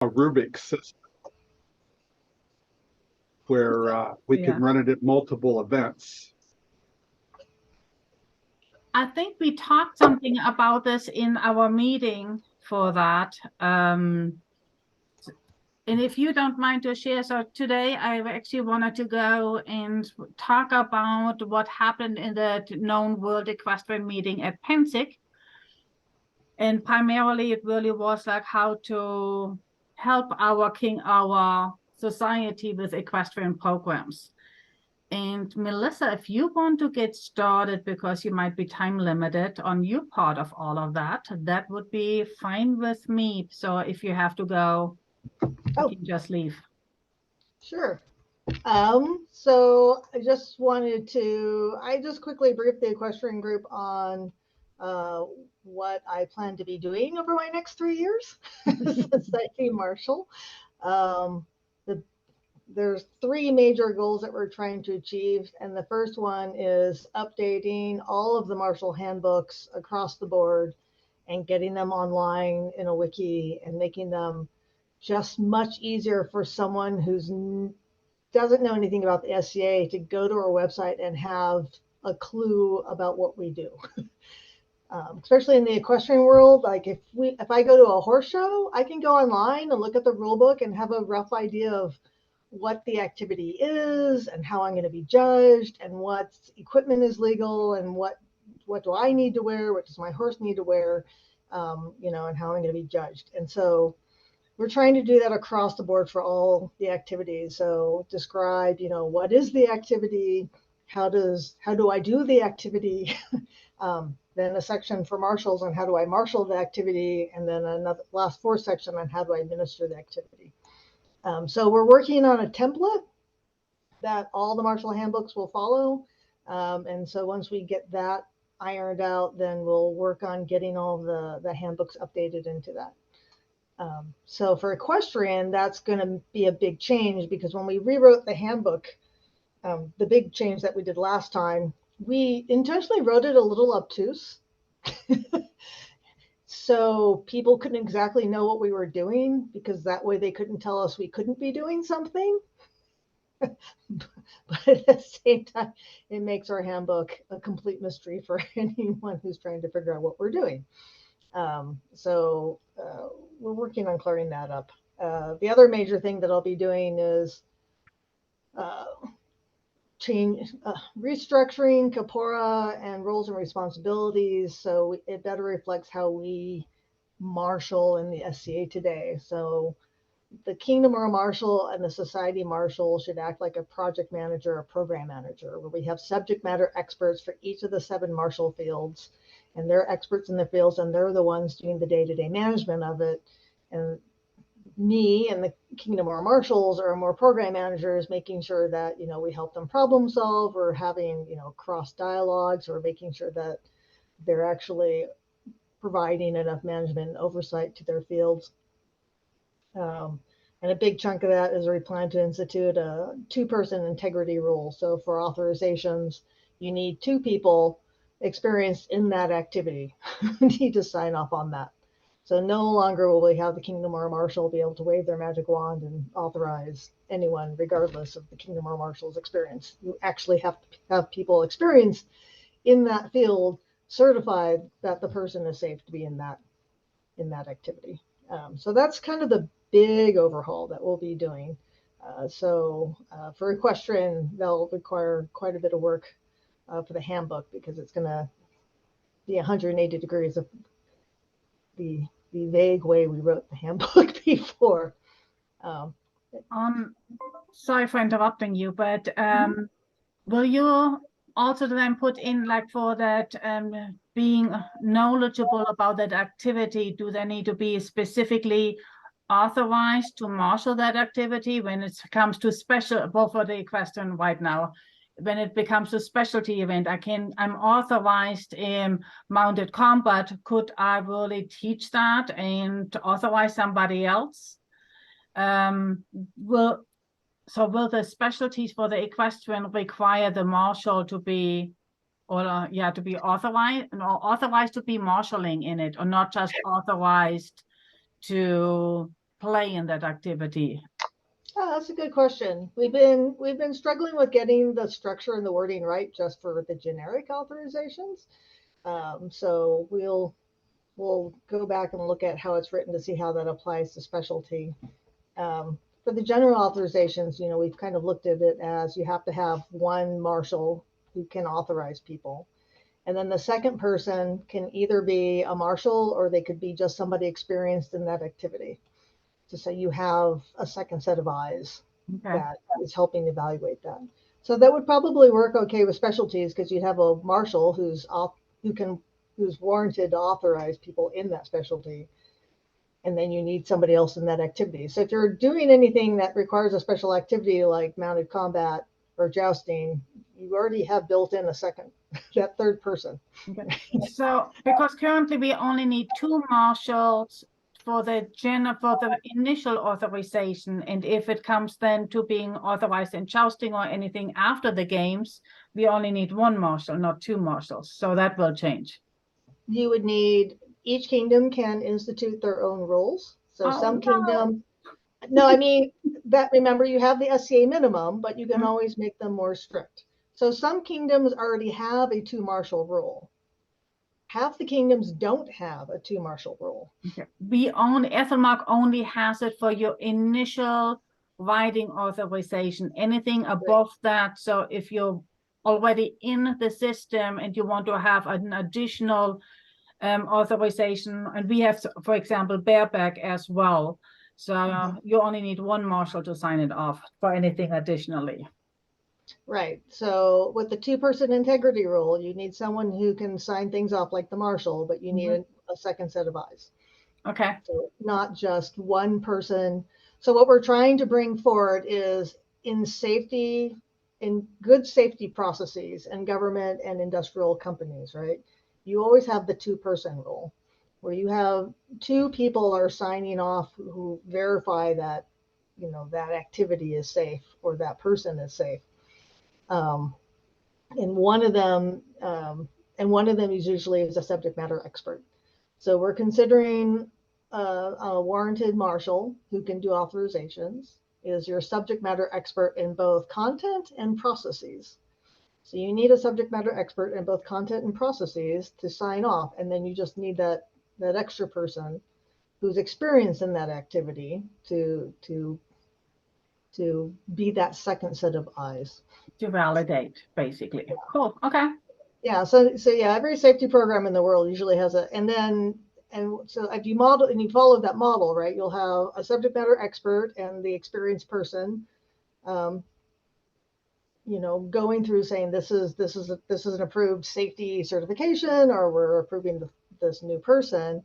a Rubik system where we can run it at multiple events. I think we talked something about this in our meeting for that. And if you don't mind to share, so today I actually wanted to go and talk about what happened in the known World Equestrian meeting at Pennsic. And primarily it really was like how to help our society with equestrian programs. And Melissa, if you want to get started, because you might be time limited on your part of all of that, that would be fine with me. So if you have to go, you can just leave. Sure. So I just quickly briefed the equestrian group on what I plan to be doing over my next 3 years since I came Marshal. There's 3 major goals that we're trying to achieve, and the first one is updating all of the Marshal handbooks across the board and getting them online in a wiki and making them just much easier for someone who's doesn't know anything about the SCA to go to our website and have a clue about what we do. Especially in the equestrian world, like if I go to a horse show, I can go online and look at the rule book and have a rough idea of what the activity is and how I'm going to be judged and what equipment is legal and what do I need to wear, what does my horse need to wear, and how I'm going to be judged. And so we're trying to do that across the board for all the activities. So describe, what is the activity? How do I do the activity? Then a section for marshals on how do I marshal the activity, and then another last 4 section on how do I administer the activity. So we're working on a template that all the Marshal handbooks will follow. And so once we get that ironed out, then we'll work on getting all the handbooks updated into that. So for equestrian, that's going to be a big change, because when we rewrote the handbook, the big change that we did last time, we intentionally wrote it a little obtuse. So people couldn't exactly know what we were doing, because that way they couldn't tell us we couldn't be doing something. But at the same time, it makes our handbook a complete mystery for anyone who's trying to figure out what we're doing. So we're working on clearing that up. The other major thing that I'll be doing is restructuring Capora and roles and responsibilities, so it better reflects how we marshal in the SCA today. So the Kingdom or Marshal and the Society Marshal should act like a project manager or program manager, where we have subject matter experts for each of the 7 Marshal fields, and they're experts in the fields, and they're the ones doing the day-to-day management of it. And me and the Kingdom or Marshals are more program managers, making sure that, we help them problem solve, or having, cross dialogues, or making sure that they're actually providing enough management and oversight to their fields. And a big chunk of that is we plan to institute a 2-person integrity rule. So for authorizations, you need 2 people experienced in that activity who need to sign off on that. So no longer will we have the Kingdom or Marshal be able to wave their magic wand and authorize anyone, regardless of the Kingdom or Marshal's experience. You actually have to have people experienced in that field certified that the person is safe to be in that activity. So that's kind of the big overhaul that we'll be doing. So for equestrian, they'll require quite a bit of work for the handbook, because it's going to be 180 degrees of the vague way we wrote the handbook before. Sorry for interrupting you, but will you also then put in, like, for that being knowledgeable about that activity, do they need to be specifically authorized to marshal that activity when it comes to special, both for the equestrian right now, when it becomes a specialty event? I'm authorized in mounted combat. Could I really teach that and authorize somebody else? Will the specialties for the equestrian require the marshal to be, to be authorized to be marshaling in it, or not just authorized to play in that activity? Oh, that's a good question. We've been struggling with getting the structure and the wording right just for the generic authorizations. So we'll go back and look at how it's written to see how that applies to specialty. For the general authorizations, we've kind of looked at it as you have to have one marshal who can authorize people. And then the second person can either be a marshal or they could be just somebody experienced in that activity. To say you have a second set of eyes that is helping evaluate that. So that would probably work okay with specialties because you'd have a marshal who's warranted to authorize people in that specialty. And then you need somebody else in that activity. So if you're doing anything that requires a special activity like mounted combat or jousting, you already have built in that third person. Okay. So because currently we only need 2 marshals for the initial authorization, and if it comes then to being authorized in jousting or anything after the games, we only need 1 marshal, not 2 marshals. So that will change. You would need, each kingdom can institute their own rules. So kingdom, no, I mean that, remember you have the SCA minimum, but you can always make them more strict. So some kingdoms already have a 2 marshal rule. Half the kingdoms don't have a 2 marshal rule. Okay. Ethelmark only has it for your initial riding authorization. Anything above that, so if you're already in the system and you want to have an additional authorization, and we have, for example, bareback as well. So you only need 1 marshal to sign it off for anything additionally. Right. So with the 2-person integrity rule, you need someone who can sign things off like the marshal, but you need a second set of eyes. Okay. So not just one person. So what we're trying to bring forward is in good safety processes in government and industrial companies, right? You always have the 2-person rule where you have 2 people are signing off who verify that, that activity is safe or that person is safe. And one of them is usually a subject matter expert. So we're considering a warranted marshal who can do authorizations is your subject matter expert in both content and processes. So you need a subject matter expert in both content and processes to sign off, and then you just need that extra person who's experienced in that activity to be that second set of eyes. To validate, basically. Yeah. Cool. Okay. Yeah. So yeah, every safety program in the world usually has so if you model and you follow that model, right, you'll have a subject matter expert and the experienced person, going through saying this is an approved safety certification, or we're approving this new person.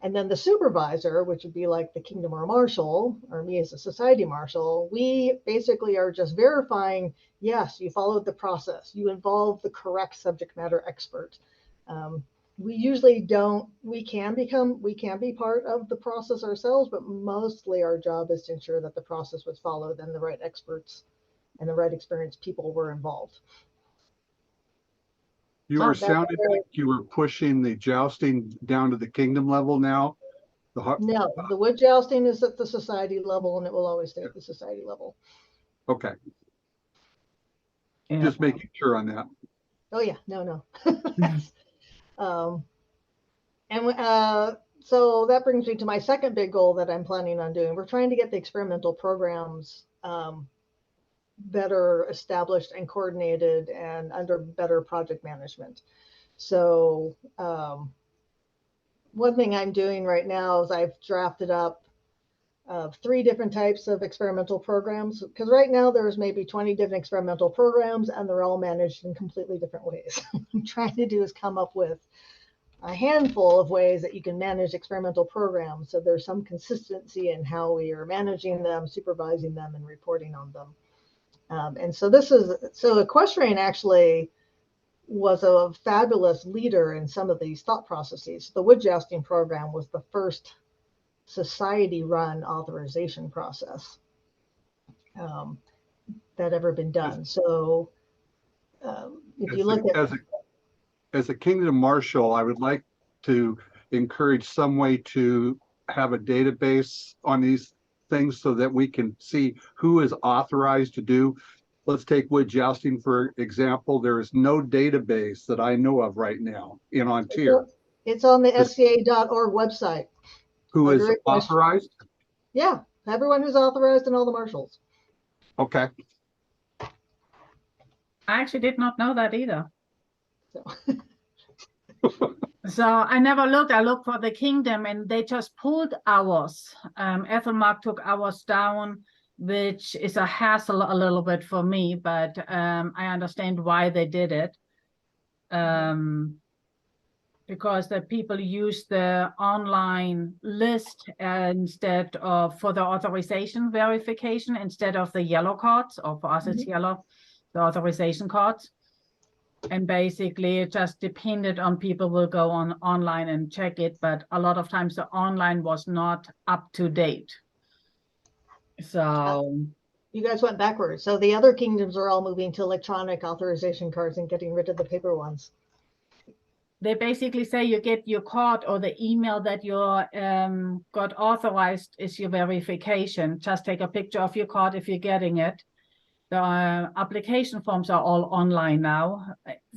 And then the supervisor, which would be like the kingdom or marshal, or me as a society marshal, we basically are just verifying, yes, you followed the process. You involve the correct subject matter expert. We usually don't, we can be part of the process ourselves, but mostly our job is to ensure that the process was followed and the right experts and the right experienced people were involved. You were sounding like you were pushing the jousting down to the kingdom level now? No, the wood jousting is at the society level, and it will always stay at the society level. Okay. Yeah. Just making sure on that. Oh yeah, no. So that brings me to my second big goal that I'm planning on doing. We're trying to get the experimental programs better established and coordinated and under better project management. So one thing I'm doing right now is I've drafted up 3 different types of experimental programs, because right now there's maybe 20 different experimental programs and they're all managed in completely different ways. What I'm trying to do is come up with a handful of ways that you can manage experimental programs so there's some consistency in how we are managing them, supervising them, and reporting on them. And so Equestrian actually was a fabulous leader in some of these thought processes. The wood jousting program was the first society-run authorization process that ever been done. So if you look at as a kingdom marshal, I would like to encourage some way to have a database on these things so that we can see who is authorized to do? Let's take wood jousting, for example. There is no database that I know of right now in Ontario. It's on the SCA.org website. Who is Under Equestrian. authorized? Yeah, everyone who's authorized and all the marshals. Okay. I actually did not know that either. So. So I never looked. I looked for the kingdom, and they just pulled ours. Ethelmark took ours down, which is a hassle a little bit for me, but I understand why they did it. Because the people use the online list instead of for the authorization verification instead of the yellow cards, or for us it's yellow, the authorization cards. And basically it just depended on people will go on online and check it, but a lot of times the online was not up to date. So you guys went backwards. So the other kingdoms are all moving to electronic authorization cards and getting rid of the paper ones. they basically say you get your card, or the email that you got authorized is your verification. Just take a picture of your card if you're getting it. The application forms are all online now.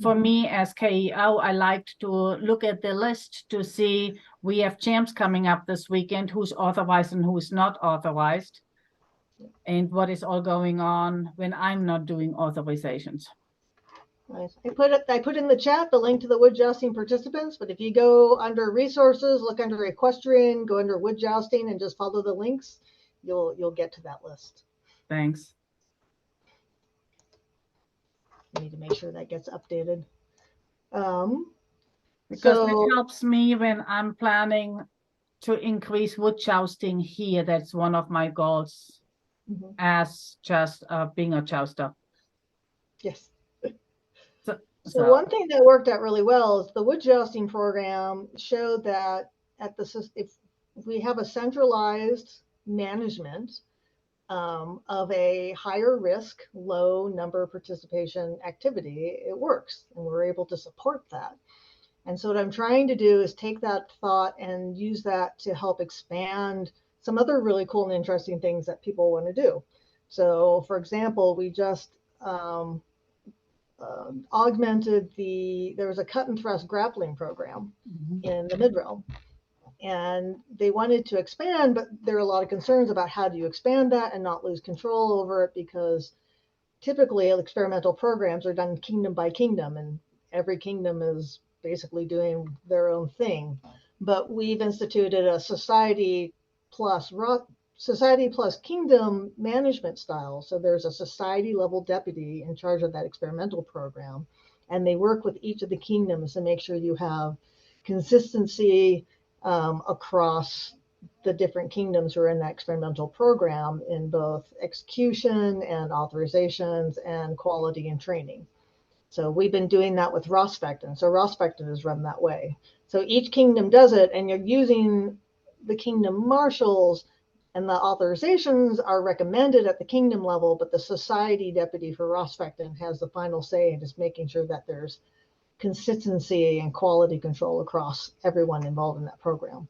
For me as KEO, I liked to look at the list to see we have champs coming up this weekend, who's authorized and who's not authorized, and what is all going on when I'm not doing authorizations. Nice. I put in the chat the link to the wood jousting participants, but if you go under resources, look under equestrian, go under wood jousting, and just follow the links, you'll get to that list. Thanks. I need to make sure that gets updated. Because it helps me when I'm planning to increase wood jousting here. That's one of my goals as just being a jouster. Yes. So one thing that worked out really well is the wood jousting program showed that if we have a centralized management of a higher risk, low number participation activity, it works, and we're able to support that. And so what I'm trying to do is take that thought and use that to help expand some other really cool and interesting things that people want to do. So for example, we just augmented there was a cut and thrust grappling program in the mid-realm. And they wanted to expand, but there are a lot of concerns about how do you expand that and not lose control over it, because typically experimental programs are done kingdom by kingdom, and every kingdom is basically doing their own thing. But we've instituted a society plus kingdom management style. So there's a society level deputy in charge of that experimental program, and they work with each of the kingdoms to make sure you have consistency across the different kingdoms who are in that experimental program in both execution and authorizations and quality and training. So we've been doing that with Rospectin. So Rospectin is run that way. So each kingdom does it, and you're using the kingdom marshals, and the authorizations are recommended at the kingdom level, but the society deputy for Rospectin has the final say in just making sure that there's consistency and quality control across everyone involved in that program.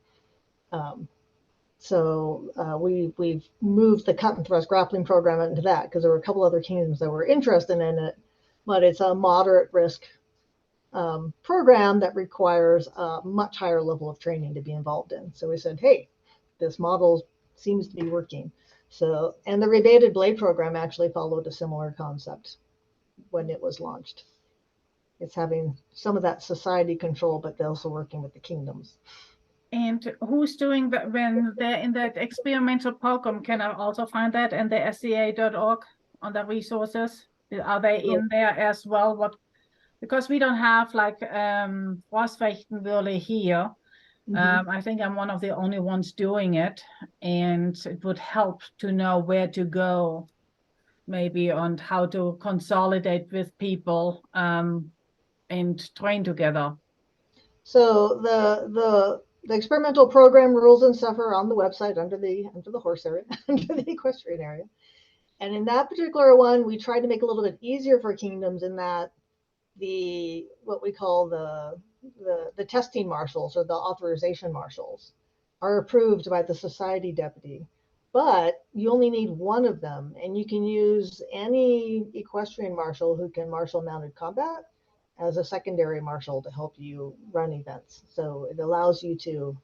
We've moved the cut and thrust grappling program into that because there were a couple other kingdoms that were interested in it, but it's a moderate risk program that requires a much higher level of training to be involved in. So we said, hey, this model seems to be working. So, and the rebated blade program actually followed a similar concept when it was launched. It's having some of that society control, but they're also working with the kingdoms. And who's doing that when they're in that experimental program? Can I also find that in the SCA.org on the resources? Are they in there as well? Because we don't have like Rospectin really here. I think I'm one of the only ones doing it, and it would help to know where to go, maybe on how to consolidate with people and train together. So the experimental program rules and stuff are on the website under the horse area, under the equestrian area. And in that particular one, we tried to make it a little bit easier for kingdoms in that what we call the testing marshals or the authorization marshals are approved by the society deputy, but you only need one of them, and you can use any equestrian marshal who can marshal mounted combat as a secondary marshal to help you run events. So it allows you to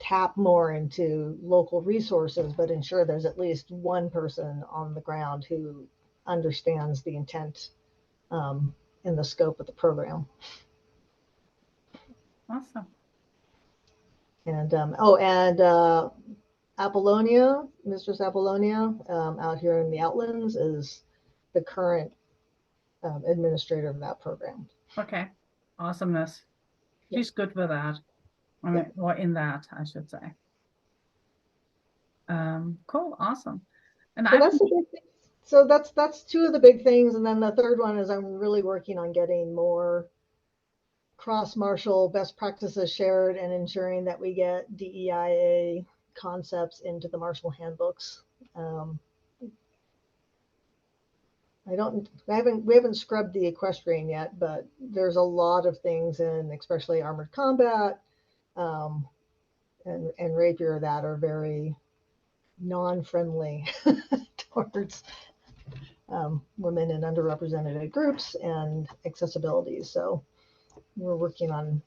tap more into local resources, but ensure there's at least one person on the ground who understands the intent and the scope of the program. Awesome. And Apollonia, Mistress Apollonia, out here in the Outlands, is the current administrator of that program. Okay. Awesomeness. She's good with that. I mean, or in that, I should say. Cool. Awesome. And So that's the big thing. So that's two of the big things, and then the third one is I'm really working on getting more cross-martial best practices shared and ensuring that we get DEIA concepts into the martial handbooks. We haven't scrubbed the equestrian yet, but there's a lot of things in, especially armored combat and rapier, that are very non-friendly towards women and underrepresented groups and accessibility. So we're working on,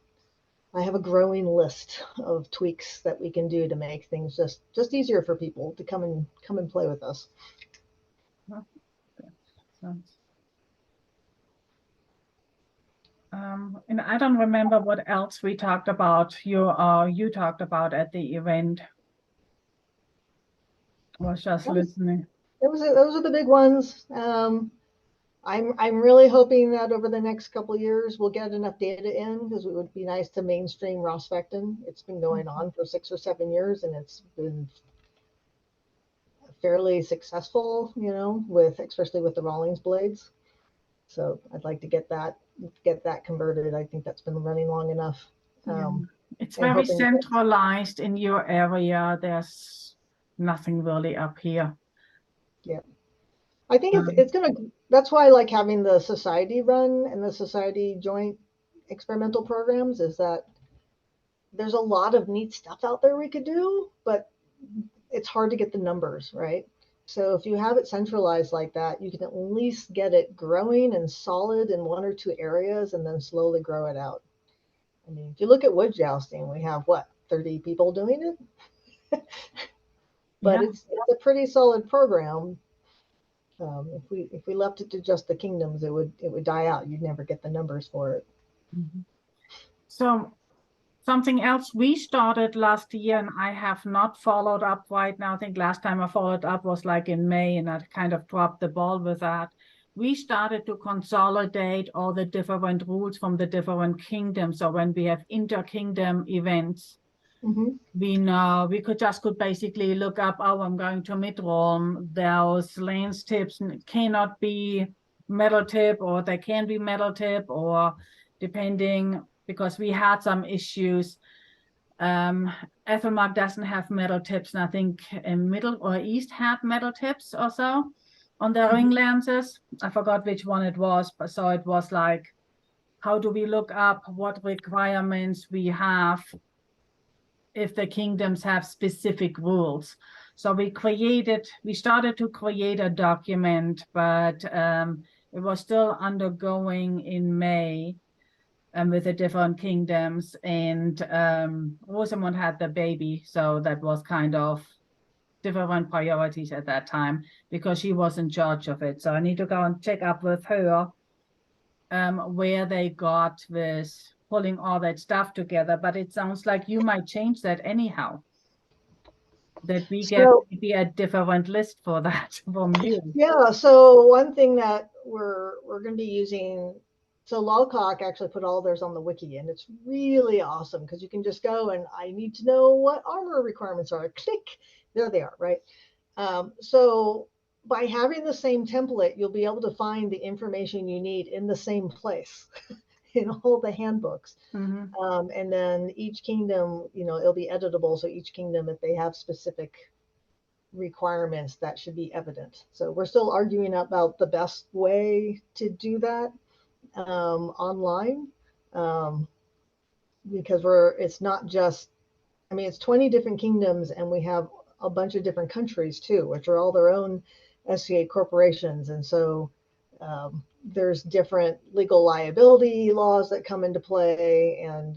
I have a growing list of tweaks that we can do to make things just easier for people to come and play with us. And I don't remember what else we talked about. You talked about at the event. I was just listening. Those are the big ones. I'm really hoping that over the next couple of years we'll get enough data in, because it would be nice to mainstream Rossvectin. It's been going on for 6 or 7 years, and it's been fairly successful, especially with the Rawlings blades. So I'd like to get that converted. I think that's been running long enough. It's very centralized in your area. There's nothing really up here. Yeah. I think that's why I like having the society run and the society joint experimental programs, is that there's a lot of neat stuff out there we could do, but it's hard to get the numbers, right? So if you have it centralized like that, you can at least get it growing and solid in 1 or 2 areas and then slowly grow it out. I mean, if you look at wood jousting, we have 30 people doing it? But it's a pretty solid program. If we left it to just the kingdoms, it would die out. You'd never get the numbers for it. Mm-hmm. So something else we started last year, and I have not followed up right now. I think last time I followed up was like in May, and I kind of dropped the ball with that. We started to consolidate all the different rules from the different kingdoms. So when we have inter-kingdom events, we could basically look up, I'm going to Mid-Rome, those lance tips cannot be metal tip, or they can be metal tip, or depending, because we had some issues. Ethelmark doesn't have metal tips, and I think Middle or East had metal tips or so on their ring lances. I forgot which one it was, but so it was like, how do we look up what requirements we have if the kingdoms have specific rules? So we started to create a document, but it was still undergoing in May with the different kingdoms, and Rosamund had the baby, so that was kind of different priorities at that time, because she was in charge of it. So I need to go and check up with her where they got this pulling all that stuff together. But it sounds like you might change that anyhow, that we get maybe a different list for that from you. Yeah, so one thing that we're going to be using, so Lolcock actually put all theirs on the wiki, and it's really awesome because you can just go and I need to know what armor requirements are. Click, there they are, right? So by having the same template, you'll be able to find the information you need in the same place in all the handbooks. And then each kingdom, it'll be editable. So each kingdom, if they have specific requirements, that should be evident. So we're still arguing about the best way to do that online, because it's not just I mean, it's 20 different kingdoms, and we have a bunch of different countries too, which are all their own SCA corporations. And so there's different legal liability laws that come into play. And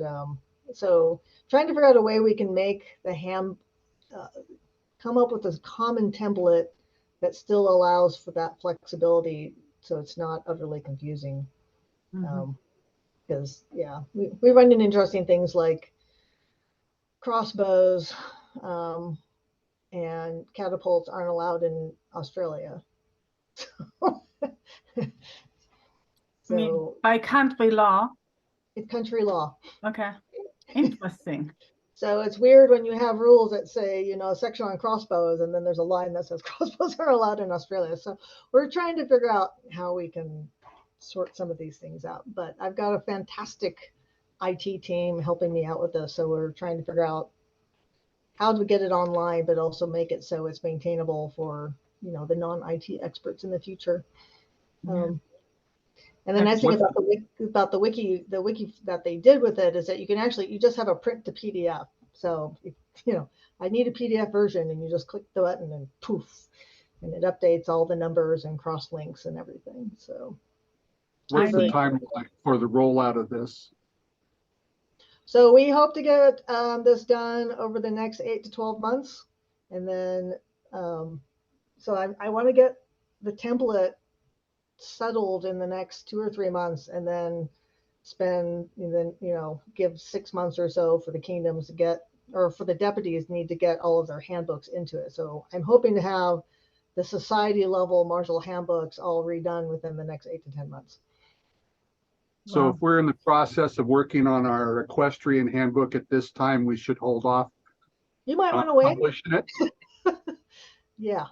so trying to figure out a way we can make the come up with a common template that still allows for that flexibility, so it's not utterly confusing. Because we run into interesting things like crossbows and catapults aren't allowed in Australia. I mean, So by country law. it's country law. Okay, interesting. So it's weird when you have rules that say, you know, a section on crossbows, and then there's a line that says crossbows aren't allowed in Australia. So we're trying to figure out how we can sort some of these things out. But I've got a fantastic IT team helping me out with this. So we're trying to figure out how to get it online, but also make it so it's maintainable for, you know, the non-IT experts in the future. And the nice thing about the wiki that they did with it is that you can actually, you just have a print to PDF. So, you know, I need a PDF version, and you just click the button and poof, and it updates all the numbers and cross links and everything. So what's the timeline for the rollout of this? So we hope to get this done over the next 8 to 12 months. And then, so I want to get the template settled in the next 2 or 3 months, and then give 6 months or so for the kingdoms to get, or for the deputies need to get all of their handbooks into it. So I'm hoping to have the society level Marshal handbooks all redone within the next 8 to 10 months. So if we're in the process of working on our equestrian handbook at this time, we should hold off. You might want to wait. Publishing it. Yeah.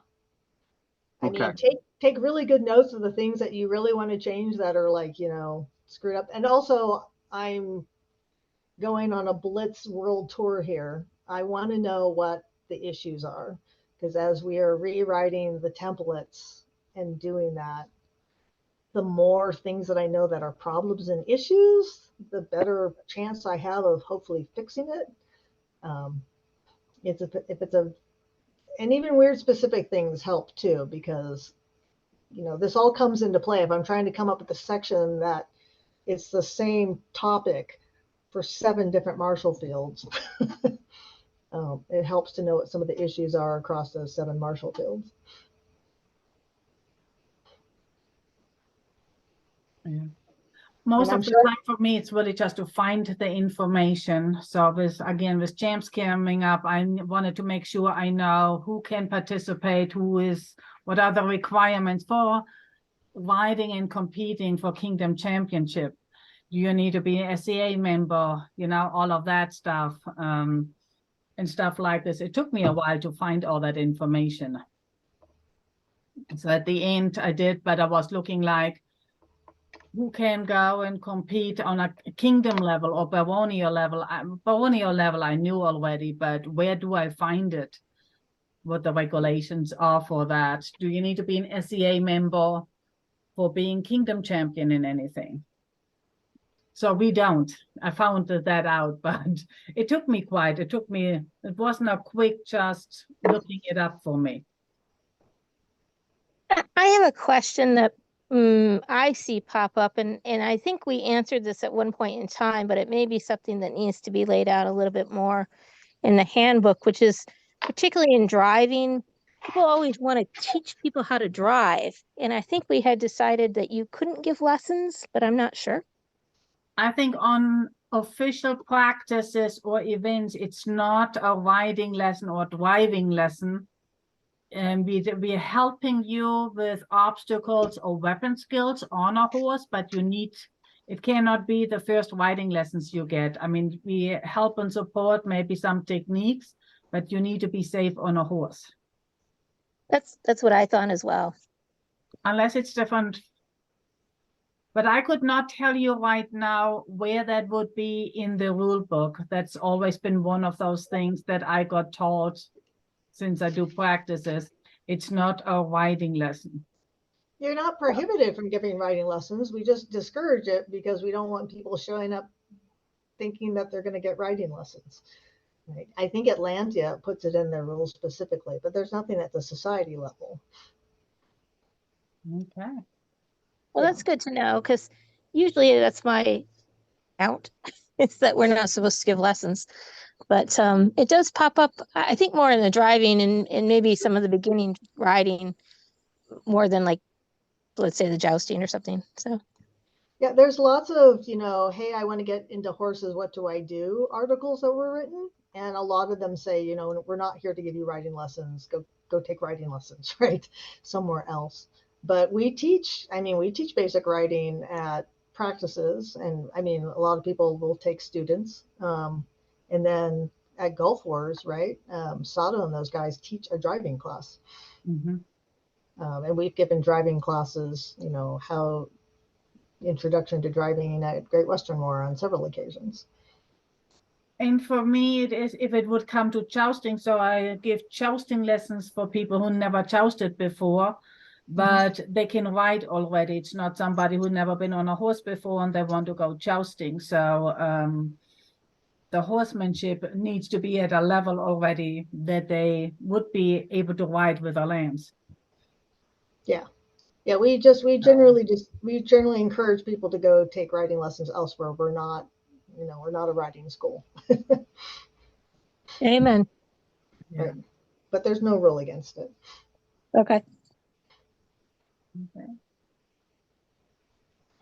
I Okay. mean, take really good notes of the things that you really want to change that are, like, you know, screwed up. And also, I'm going on a Blitz world tour here. I want to know what the issues are, because as we are rewriting the templates and doing that, the more things that I know that are problems and issues, the better chance I have of hopefully fixing it. And even weird specific things help too, because, you know, this all comes into play. If I'm trying to come up with a section that it's the same topic for 7 different Marshal fields, it helps to know what some of the issues are across those 7 Marshal fields. Yeah. Most of the time for me, it's really just to find the information. So with champs coming up, I wanted to make sure I know who can participate, what are the requirements for riding and competing for Kingdom Championship. Do you need to be an SCA member? You know, all of that stuff and stuff like this. It took me a while to find all that information. So at the end I did, but I was looking like, who can go and compete on a kingdom level or baronial level? Baronial level I knew already, but where do I find it? What the regulations are for that? Do you need to be an SCA member for being kingdom champion in anything? So we don't. I found that out, but it took me it wasn't a quick just looking it up for me. I have a question that I see pop up, and I think we answered this at one point in time, but it may be something that needs to be laid out a little bit more in the handbook, which is particularly in driving. People always want to teach people how to drive, and I think we had decided that you couldn't give lessons, but I'm not sure. I think on official practices or events, it's not a riding lesson or driving lesson. And we're helping you with obstacles or weapon skills on a horse, but it cannot be the first riding lessons you get. I mean, we help and support maybe some techniques, but you need to be safe on a horse. That's what I thought as well. Unless it's different. But I could not tell you right now where that would be in the rule book. That's always been one of those things that I got taught since I do practices. It's not a riding lesson. You're not prohibited from giving riding lessons. We just discourage it because we don't want people showing up thinking that they're going to get riding lessons. Right. I think Atlantia puts it in their rules specifically, but there's nothing at the society level. Okay. Well, Yeah. that's good to know because usually that's my out. It's that we're not supposed to give lessons. But it does pop up, I think, more in the driving and maybe some of the beginning riding more than like, let's say, the jousting or something. So Yeah, there's lots of, hey, I want to get into horses, what do I do? Articles that were written. And a lot of them say, we're not here to give you riding lessons. Go take riding lessons, right? Somewhere else. But we teach basic riding at practices. And I mean, a lot of people will take students. And then at Gulf Wars, right? Sato and those guys teach a driving class. Mm-hmm. And we've given driving classes, how introduction to driving at Great Western War on several occasions. And for me, it is if it would come to jousting. So I give jousting lessons for people who never jousted before, but they can ride already. It's not somebody who never been on a horse before and they want to go jousting. So the horsemanship needs to be at a level already that they would be able to ride with a lance. Yeah, we generally encourage people to go take riding lessons elsewhere. We're not a riding school. amen. Yeah. Right. But there's no rule against it. Okay. Okay.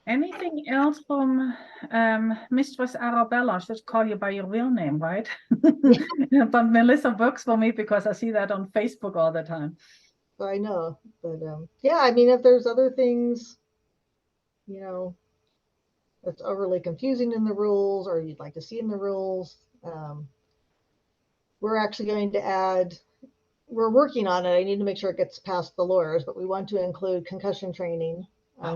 Anything else from Mistress Arabella? I should call you by your real name, right? But Melissa works for me because I see that on Facebook all the time. So I know, but yeah, I mean, if there's other things, that's overly confusing in the rules or you'd like to see in the rules, we're actually going to add. We're working on it. I need to make sure it gets past the lawyers, but we want to include concussion training,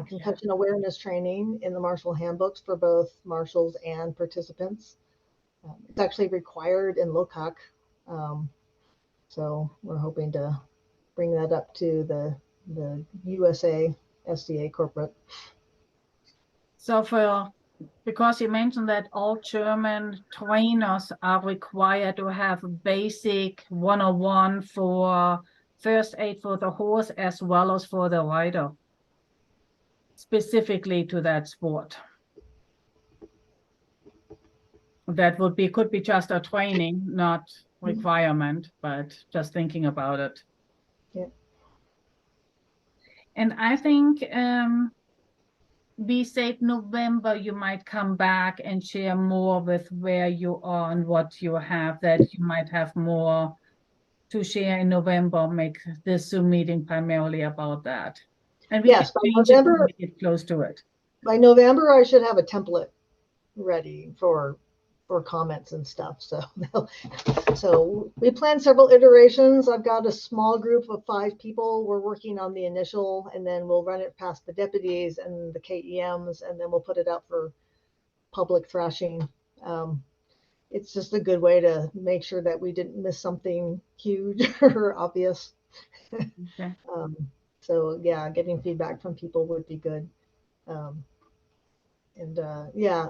concussion awareness training in the Marshal handbooks for both marshals and participants. It's actually required in LOCOC. So we're hoping to bring that up to the USA SDA corporate. So because you mentioned that all German trainers are required to have basic 101 for first aid for the horse as well as for the rider, specifically to that sport. That could be just a training, not requirement, but just thinking about it. Yeah. And I think we said November, you might come back and share more with where you are and what you have, that you might have more to share in November, make this Zoom meeting primarily about that. And we Yes, can change it when we get close to it. By November, I should have a template ready for comments and stuff. So we planned several iterations. I've got a small group of 5 people. We're working on the initial, and then we'll run it past the deputies and the KEMs, and then we'll put it out for public thrashing. It's just a good way to make sure that we didn't miss something huge or obvious. Okay. So yeah, getting feedback from people would be good. Yeah,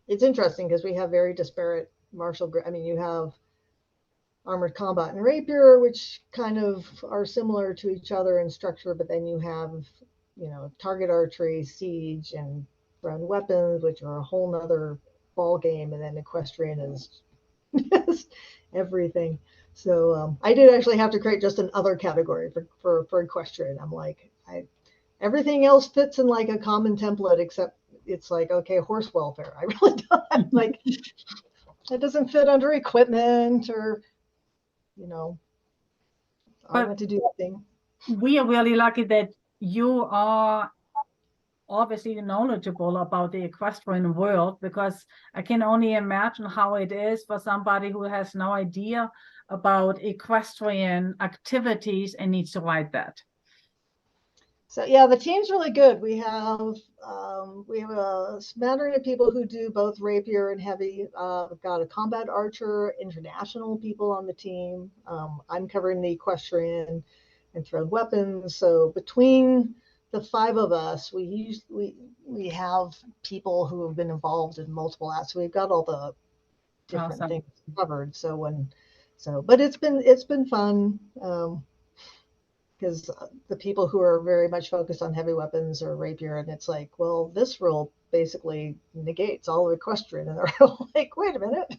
it's interesting because we have very disparate martial. I mean, you have armored combat and rapier, which kind of are similar to each other in structure, but then you have, target archery, siege, and thrown weapons, which are a whole nother ball game. And then equestrian is just everything. So I did actually have to create just another category for equestrian. I'm like, everything else fits in like a common template, except it's like, okay, horse welfare. I really don't like that doesn't fit under equipment or, I want to do that thing. We are really lucky that you are obviously knowledgeable about the equestrian world, because I can only imagine how it is for somebody who has no idea about equestrian activities and needs to write that. So yeah, the team's really good. We have a smattering of people who do both rapier and heavy. We've got a combat archer, international people on the team. I'm covering the equestrian and thrown weapons. So between the 5 of us, we have people who have been involved in multiple acts. So we've got all the different Awesome. things covered. But it's been fun. Because the people who are very much focused on heavy weapons or rapier, and it's like, well, this rule basically negates all of equestrian, and they're all like, wait a minute.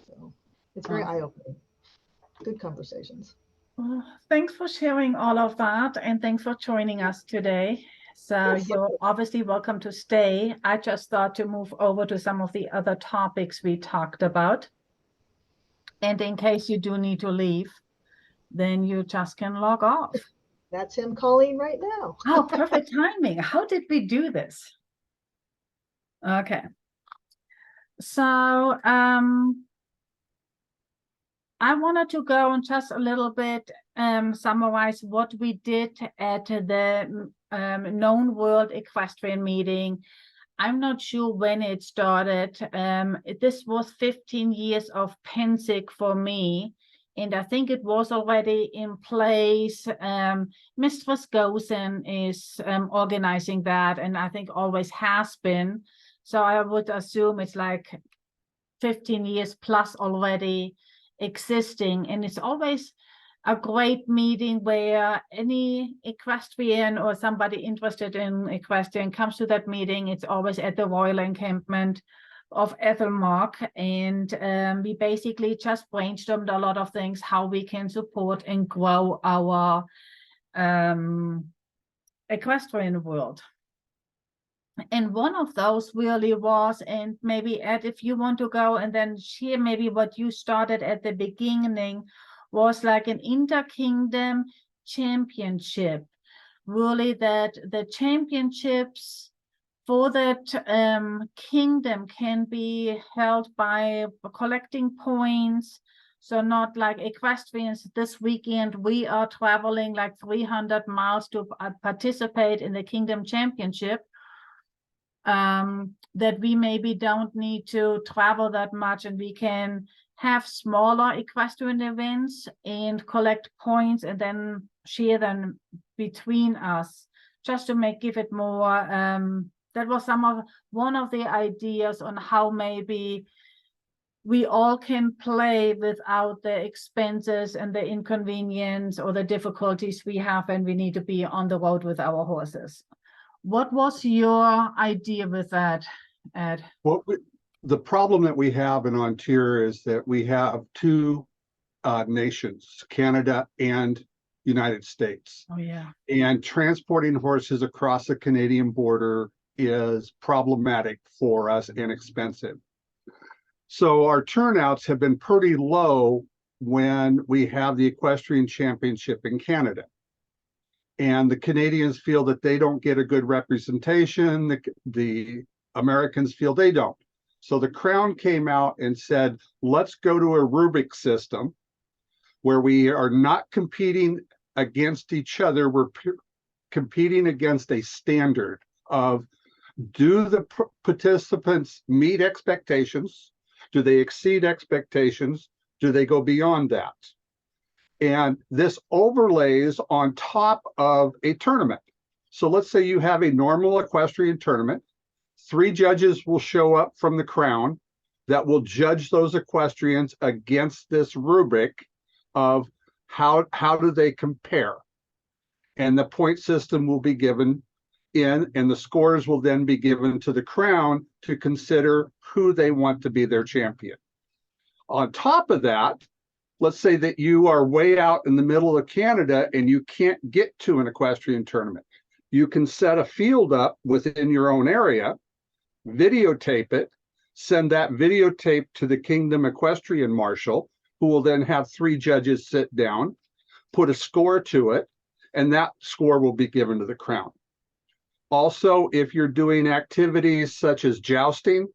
So it's very eye-opening. Good conversations. Well, thanks for sharing all of that, and thanks for joining us today. So Yes, you're obviously welcome to stay. I just thought to move over to some of the other topics we talked about. And in case you do need to leave, then you just can log off. That's him calling right now. Oh, perfect timing. How did we do this? Okay. So I wanted to go and just a little bit summarize what we did at the Known World Equestrian meeting. I'm not sure when it started. This was 15 years of Pennsic for me. And I think it was already in place. Mistress Gosen is organizing that, and I think always has been. So I would assume it's like 15 years plus already existing. And it's always a great meeting where any equestrian or somebody interested in equestrian comes to that meeting. It's always at the Royal Encampment of Ethelmark, and we basically just brainstormed a lot of things, how we can support and grow our equestrian world. And one of those really was, and maybe Ed, if you want to go and then share maybe what you started at the beginning, was like an inter-kingdom championship. Really that the championships for that kingdom can be held by collecting points. So not like equestrians this weekend, we are traveling like 300 miles to participate in the kingdom championship. That we maybe don't need to travel that much, and we can have smaller equestrian events and collect points and then share them between us, just to give it more. That was one of the ideas on how maybe we all can play without the expenses and the inconvenience or the difficulties we have when we need to be on the road with our horses. What was your idea with that, Ed? Well, the problem that we have in Ontario is that we have two nations, Canada and United States. Oh, yeah. And transporting horses across the Canadian border is problematic for us and expensive. So our turnouts have been pretty low when we have the Equestrian Championship in Canada. And the Canadians feel that they don't get a good representation. The Americans feel they don't. So the Crown came out and said, let's go to a rubric system where we are not competing against each other. We're competing against a standard of, do the participants meet expectations? Do they exceed expectations? Do they go beyond that? And this overlays on top of a tournament. So let's say you have a normal equestrian tournament. 3 judges will show up from the Crown that will judge those equestrians against this rubric of how do they compare. And the point system will be given in, and the scores will then be given to the Crown to consider who they want to be their champion. On top of that, let's say that you are way out in the middle of Canada and you can't get to an equestrian tournament. You can set a field up within your own area, videotape it, send that videotape to the Kingdom Equestrian Marshal, who will then have 3 judges sit down, put a score to it, and that score will be given to the Crown. Also, if you're doing activities such as jousting,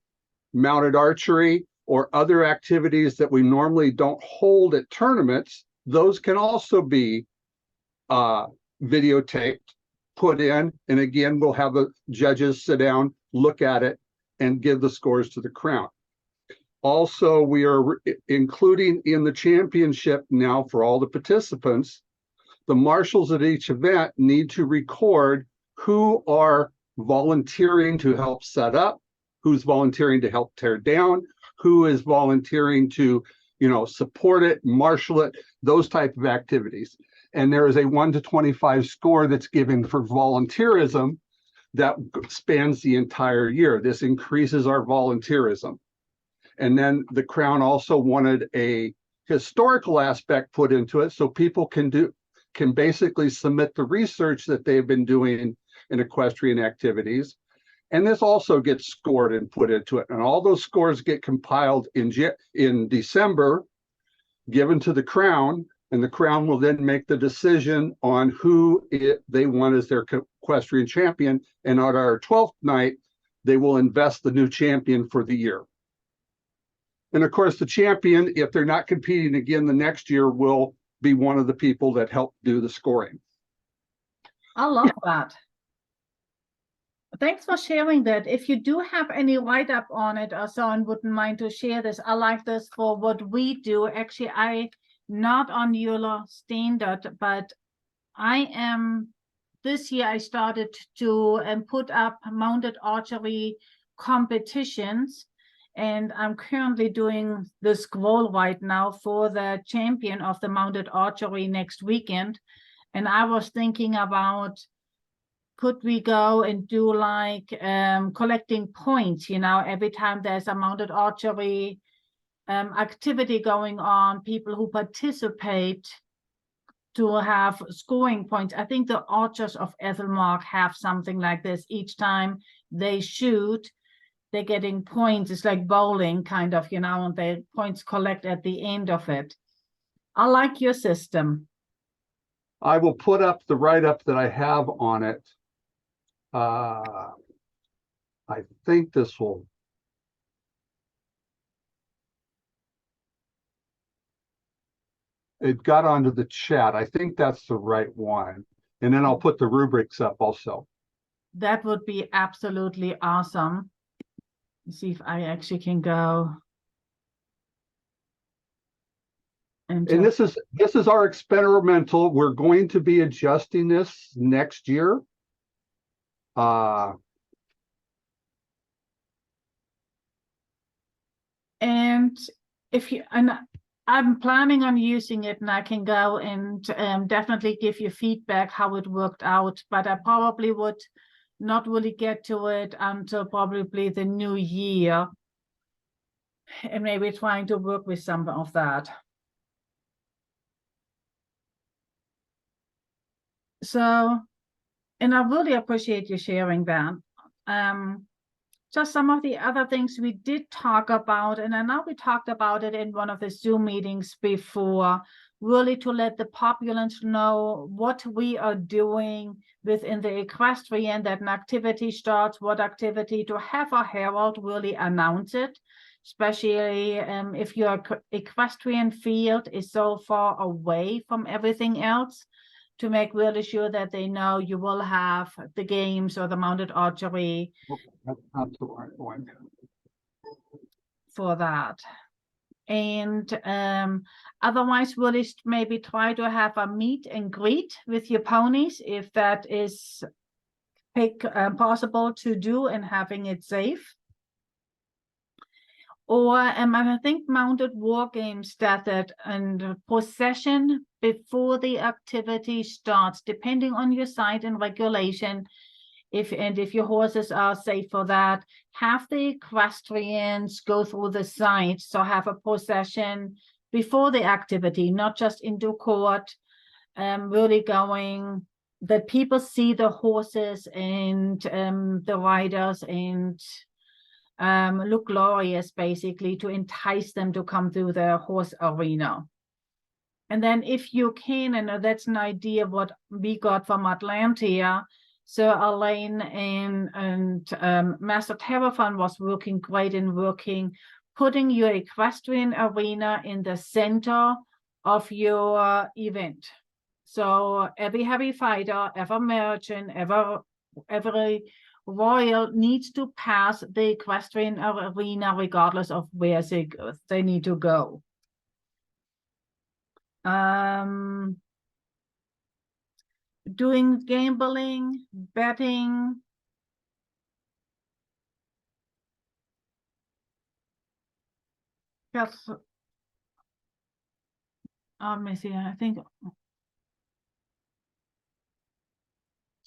mounted archery, or other activities that we normally don't hold at tournaments, those can also be videotaped, put in, and again, we'll have the judges sit down, look at it, and give the scores to the Crown. Also, we are including in the championship now for all the participants, the marshals at each event need to record who are volunteering to help set up, who's volunteering to help tear down, who is volunteering to, support it, marshal it, those type of activities. And there is a 1 to 25 score that's given for volunteerism that spans the entire year. This increases our volunteerism. And then the Crown also wanted a historical aspect put into it, so people can basically submit the research that they've been doing in equestrian activities. And this also gets scored and put into it. And all those scores get compiled in December, given to the Crown, and the Crown will then make the decision on who they want as their equestrian champion. And on our 12th night, they will invest the new champion for the year. And of course, the champion, if they're not competing again the next year, will be one of the people that help do the scoring. I love that. Thanks for sharing that. If you do have any write-up on it or so and wouldn't mind to share this, I like this for what we do. Actually, I not on your standard, but this year I started to put up mounted archery competitions, and I'm currently doing the scroll right now for the champion of the mounted archery next weekend. And I was thinking about, could we go and do like collecting points, every time there's a mounted archery activity going on, people who participate to have scoring points. I think the Archers of Ethelmark have something like this. Each time they shoot, they're getting points. It's like bowling kind of, and the points collect at the end of it. I like your system. I will put up the write-up that I have on it. I think this will. It got onto the chat. I think that's the right one. And then I'll put the rubrics up also. That would be absolutely awesome. Let's see if I actually can go. And this is our experimental. We're going to be adjusting this next year. And I'm planning on using it, and I can go and definitely give you feedback how it worked out, but I probably would not really get to it until probably the new year, and maybe trying to work with some of that. So, and I really appreciate you sharing that. Just some of the other things we did talk about, and I know we talked about it in one of the Zoom meetings before, really to let the populace know what we are doing within the equestrian, that an activity starts, what activity, to have a herald really announce it, especially if your equestrian field is so far away from everything else, to make really sure that they know you will have the games or the mounted archery. That's not the right one. For that. And otherwise, we'll maybe try to have a meet and greet with your ponies, if that is possible to do and having it safe. Or I think mounted war games started and possession before the activity starts, depending on your site and regulation. If your horses are safe for that, have the equestrians go through the site, so have a possession before the activity, not just into court, really going that people see the horses and the riders and look glorious, basically, to entice them to come through the horse arena. And then if you can, and that's an idea what we got from Atlantia. So Elaine and Master Terrafan was working great in putting your equestrian arena in the center of your event. So every heavy fighter, every merchant, every royal needs to pass the equestrian arena regardless of where they need to go. Doing gambling, betting. Yes. Let me see, I think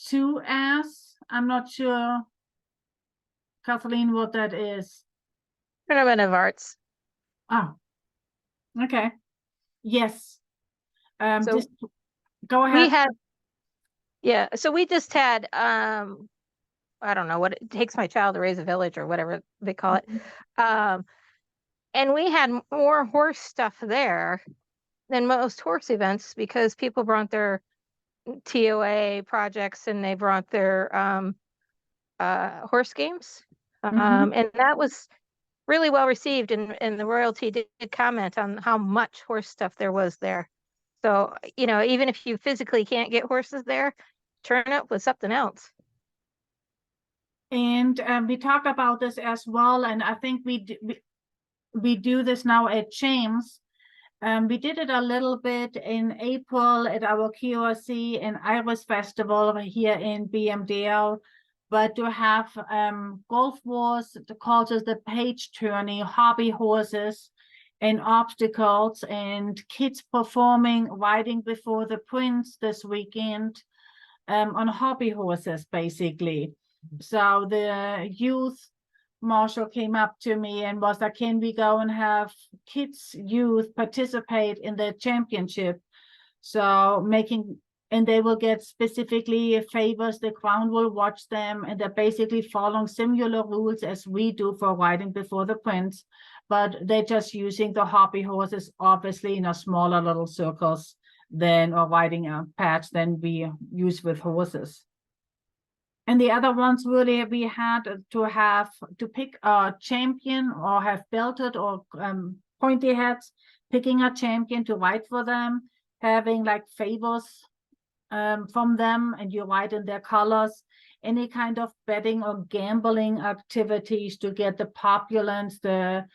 2S, I'm not sure, Kathleen, what that is. Tournament of Arts. Oh, okay. Yes. So Just go we ahead. had, yeah, so we just had, I don't know what it takes my child to raise a village or whatever they call it. And we had more horse stuff there than most horse events because people brought their TOA projects and they brought their horse games. Mhm. And that was really well received, and the royalty did comment on how much horse stuff there was there. So, you know, even if you physically can't get horses there, turn up with something else. And we talk about this as well, and I think we do this now at James. We did it a little bit in April at our QRC and Iris Festival here in BMDL, but to have golf wars, the calls us the page tourney, hobby horses and obstacles, and kids performing riding before the prince this weekend on hobby horses, basically. So the youth Marshal came up to me and was like, can we go and have kids, youth participate in the championship? So and they will get specifically favors, the crown will watch them, and they're basically following similar rules as we do for riding before the prince, but they're just using the hobby horses, obviously in a smaller little circles than, or riding a patch than we use with horses. And the other ones really we had to pick a champion or have belted or pointy hats, picking a champion to ride for them, having like favors from them, and you ride in their colors, any kind of betting or gambling activities to get the populace, the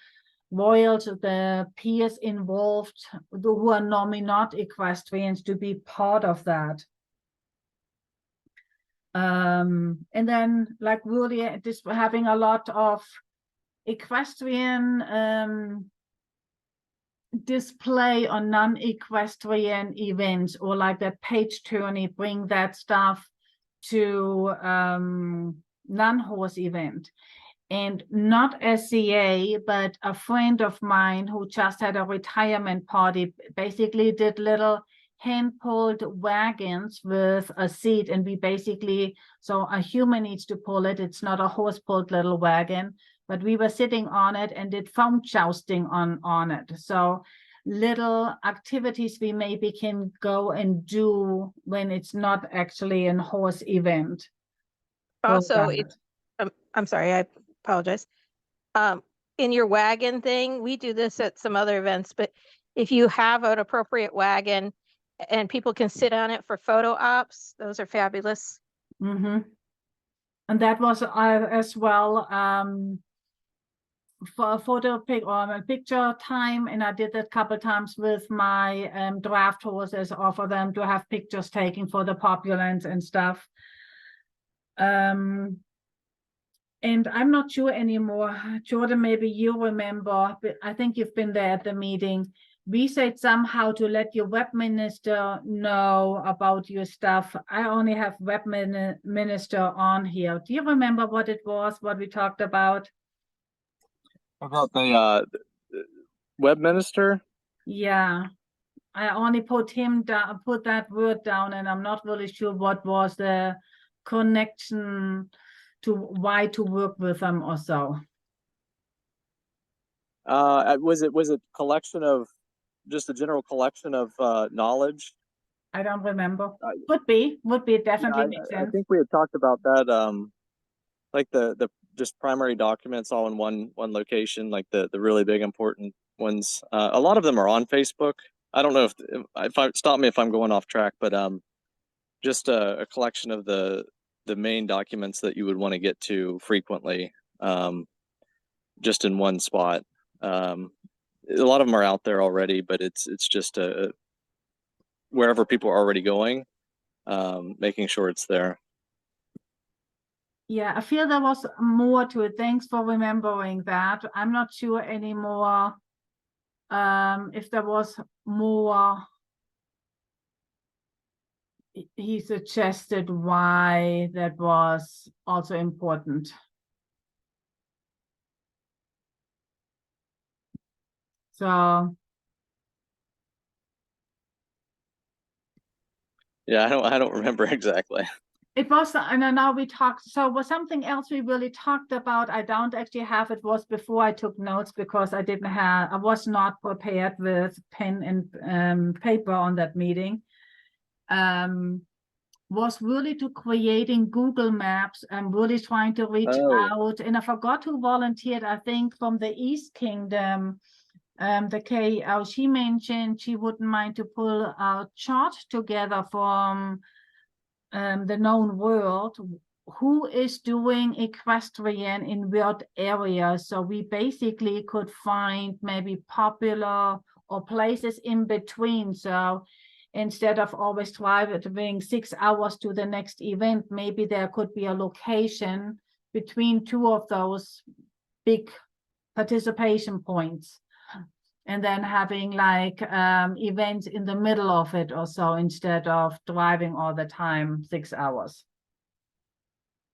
royals, the peers involved who are normally not equestrians to be part of that. And then like really just having a lot of equestrian display on non-equestrian events, or like that page tourney, bring that stuff to non-horse event. And not SCA, but a friend of mine who just had a retirement party basically did little hand-pulled wagons with a seat, and we basically, so a human needs to pull it, it's not a horse-pulled little wagon, but we were sitting on it and did foam jousting on it. So little activities we maybe can go and do when it's not actually a horse event. Also, it's, I'm sorry, I apologize. In your wagon thing, we do this at some other events, but if you have an appropriate wagon and people can sit on it for photo ops, those are fabulous. Mm-hmm. And that was as well for a photo pic or a picture time, and I did that a couple times with my draft horses, offer them to have pictures taken for the populace and stuff. And I'm not sure anymore, Jordan, maybe you remember, but I think you've been there at the meeting. We said somehow to let your web minister know about your stuff. I only have web minister on here. Do you remember what it was, what we talked about? About the web minister? Yeah, I only put him down, put that word down, and I'm not really sure what was the connection to why to work with them or so. Was it collection of, just a general collection of knowledge? I don't remember. Would be definitely makes I sense. think we had talked about that. Like the just primary documents all in one location, like the really big important ones. A lot of them are on Facebook. I don't know if I stop me if I'm going off track, but just a collection of the main documents that you would want to get to frequently, just in one spot. A lot of them are out there already, but it's just wherever people are already going, making sure it's there. Yeah, I feel there was more to it. Thanks for remembering that. I'm not sure anymore if there was more, he suggested why that was also important. So Yeah, I don't remember exactly. it was, and then now we talked, so was something else we really talked about. I don't actually have it, was before I took notes because I was not prepared with pen and paper on that meeting. Was really to creating Google Maps and really trying to reach out. And I forgot who volunteered, I think from the East Kingdom, the KO, she mentioned she wouldn't mind to pull a chart together from the known world, who is doing equestrian in what areas. So we basically could find maybe popular or places in between. So instead of always driving 6 hours to the next event, maybe there could be a location between two of those big participation points, and then having like events in the middle of it or so, instead of driving all the time 6 hours.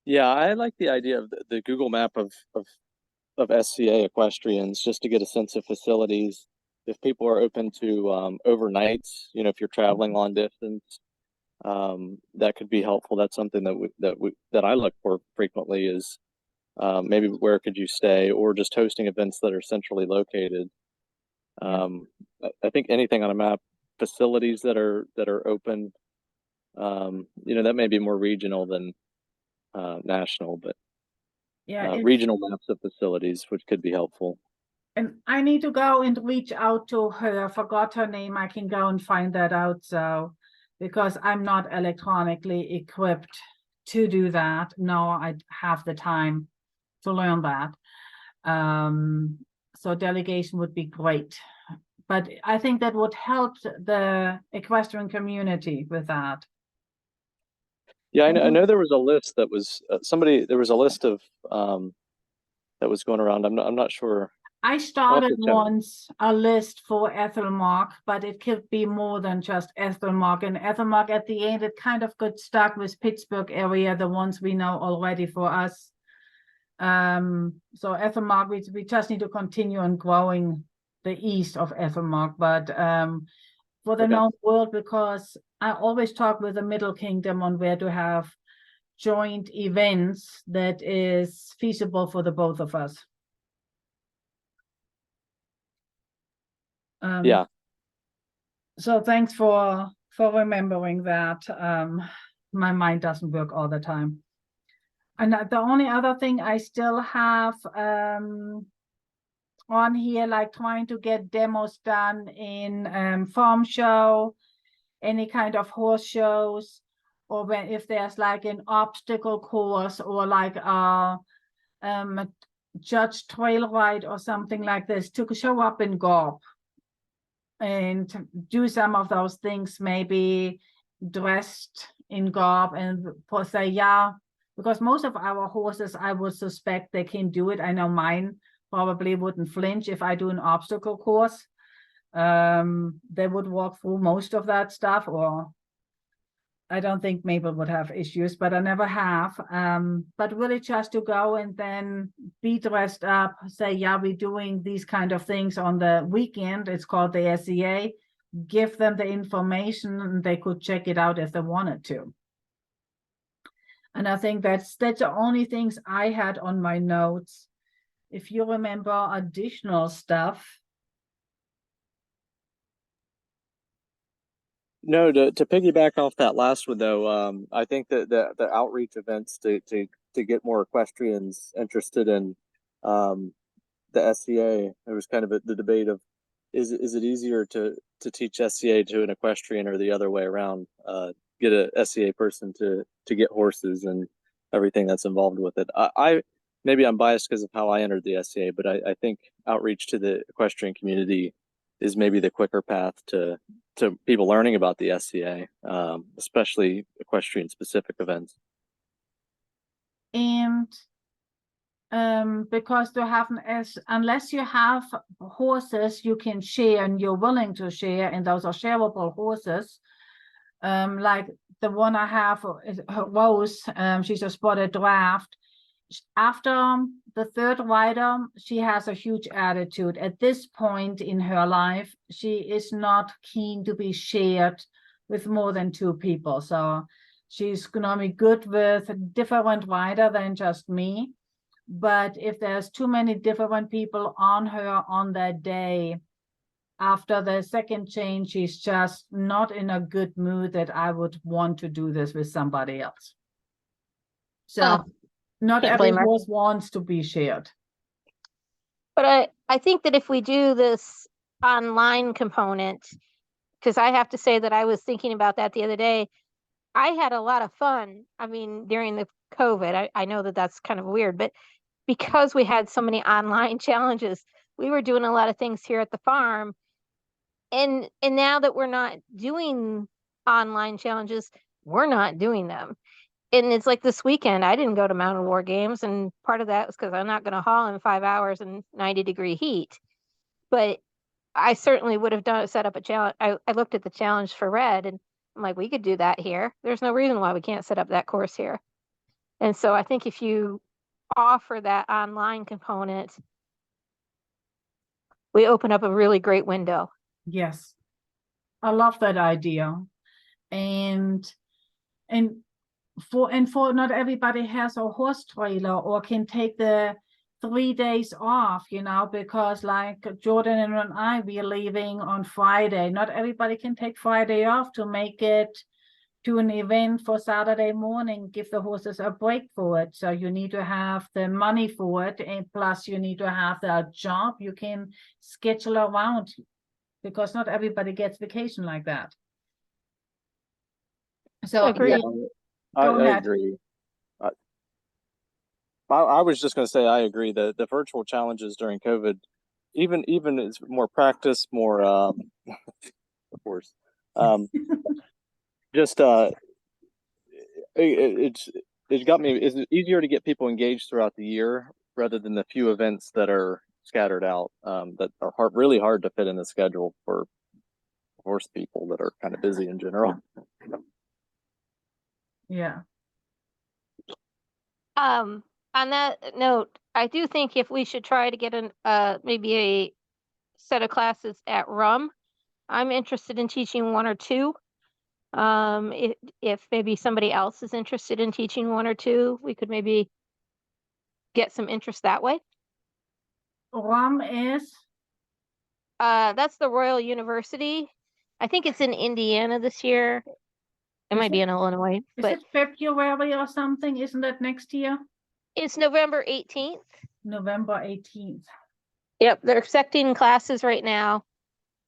Yeah, I like the idea of the Google map of SCA equestrians, just to get a sense of facilities. If people are open to overnights, you know, if you're traveling long distance, that could be helpful. That's something that I look for frequently, is maybe where could you stay, or just hosting events that are centrally located. I think anything on a map, facilities that are open, you know, that may be more regional than national, but Yeah, regional maps of facilities, which could be helpful. and I need to go and reach out to her. I forgot her name. I can go and find that out. So, because I'm not electronically equipped to do that. No, I have the time to learn that. So delegation would be great. But I think that would help the equestrian community with that. Yeah, I know there was a list that was there was a list of that was going around. I'm not sure. I started once a list for Ethelmark, but it could be more than just Ethelmark. And Ethelmark at the end, it kind of got stuck with Pittsburgh area, the ones we know already for us. So Ethelmark, we just need to continue on growing the east of Ethelmark, but for the known world, because I always talk with the Middle Kingdom on where to have joint events that is feasible for the both of us. Yeah. So thanks for remembering that. My mind doesn't work all the time. And the only other thing I still have on here, like trying to get demos done in farm show, any kind of horse shows, or when if there's like an obstacle course or like a judge trail ride or something like this, to show up in GORP and do some of those things, maybe dressed in GORP, and for say, yeah, because most of our horses, I would suspect they can do it. I know mine probably wouldn't flinch if I do an obstacle course. They would walk through most of that stuff, or I don't think Mabel would have issues, but I never have. But really just to go and then be dressed up, say, yeah, we're doing these kind of things on the weekend. It's called the SCA. Give them the information and they could check it out if they wanted to. And I think that's the only things I had on my notes. If you remember additional stuff. No, to piggyback off that last one though, I think that the outreach events to get more equestrians interested in the SCA, there was kind of the debate of is it easier to teach SCA to an equestrian or the other way around, get a SCA person to get horses and everything that's involved with it. I maybe I'm biased because of how I entered the SCA, but I think outreach to the equestrian community is maybe the quicker path to people learning about the SCA, especially equestrian specific events. And because to have unless you have horses you can share and you're willing to share, and those are shareable horses. Like the one I have is Rose. She's a spotted draft. After the third rider, she has a huge attitude. At this point in her life, she is not keen to be shared with more than 2 people. So she's gonna be good with a different rider than just me. But if there's too many different people on her on that day, after the second change, she's just not in a good mood that I would want to do this with somebody else. So not can't every blame her. horse wants to be shared. But I think that if we do this online component, because I have to say that I was thinking about that the other day, I had a lot of fun. I mean, during the COVID, I know that that's kind of weird, but because we had so many online challenges, we were doing a lot of things here at the farm. And now that we're not doing online challenges, we're not doing them. And it's like this weekend, I didn't go to Mountain War Games, and part of that was because I'm not going to haul in 5 hours in 90-degree heat. But I certainly would have set up a challenge. I looked at the challenge for Red, and I'm like, we could do that here. There's no reason why we can't set up that course here. And so I think if you offer that online component, we open up a really great window. Yes, I love that idea. And for not everybody has a horse trailer or can take the 3 days off, you know, because like Jordan and I, we are leaving on Friday. Not everybody can take Friday off to make it to an event for Saturday morning, give the horses a break for it. So you need to have the money for it, and plus you need to have the job you can schedule around, because not everybody gets vacation like that. So Agreed. I Go ahead. agree. I was just going to say I agree that the virtual challenges during COVID, even it's more practice, more of course, just it got me. It's easier to get people engaged throughout the year rather than the few events that are scattered out that are really hard to fit in the schedule for horse people that are kind of busy in general. Yeah. On that note, I do think if we should try to get maybe a set of classes at RUM, I'm interested in teaching 1 or 2. If maybe somebody else is interested in teaching 1 or 2, we could maybe get some interest that way. RUM is? That's the Royal University. I think it's in Indiana this year. It might be in Illinois, Is but it February or something? Isn't that next year? it's November 18th. November 18th. Yep, they're accepting classes right now,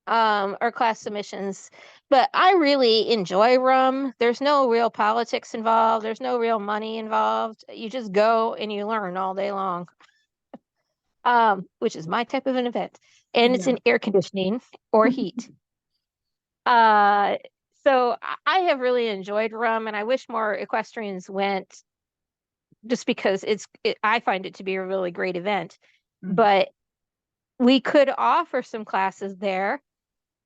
or class submissions. But I really enjoy RUM. There's no real politics involved. There's no real money involved. You just go and you learn all day long, which is my type of an event. And it's in air conditioning or heat. So I have really enjoyed RUM, and I wish more equestrians went, just because I find it to be a really great event. Mhm. But we could offer some classes there.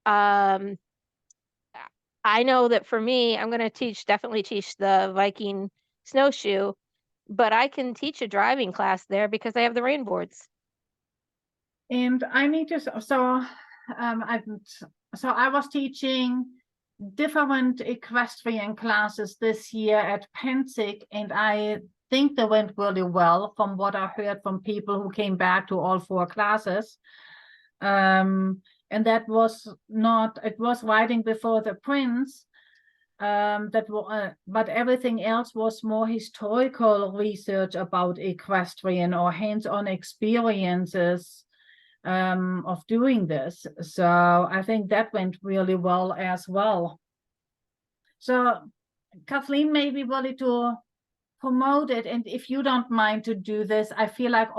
I know that for me, I'm going to definitely teach the Viking snowshoe, but I can teach a driving class there because I have the rein boards. And I need to, so I was teaching different equestrian classes this year at Pennsic, and I think they went really well from what I heard from people who came back to all 4 classes. And that was it was riding before the prince, but everything else was more historical research about equestrian or hands-on experiences of doing this. So I think that went really well as well. So Kathleen may be willing to promote it, and if you don't mind to do this, I feel like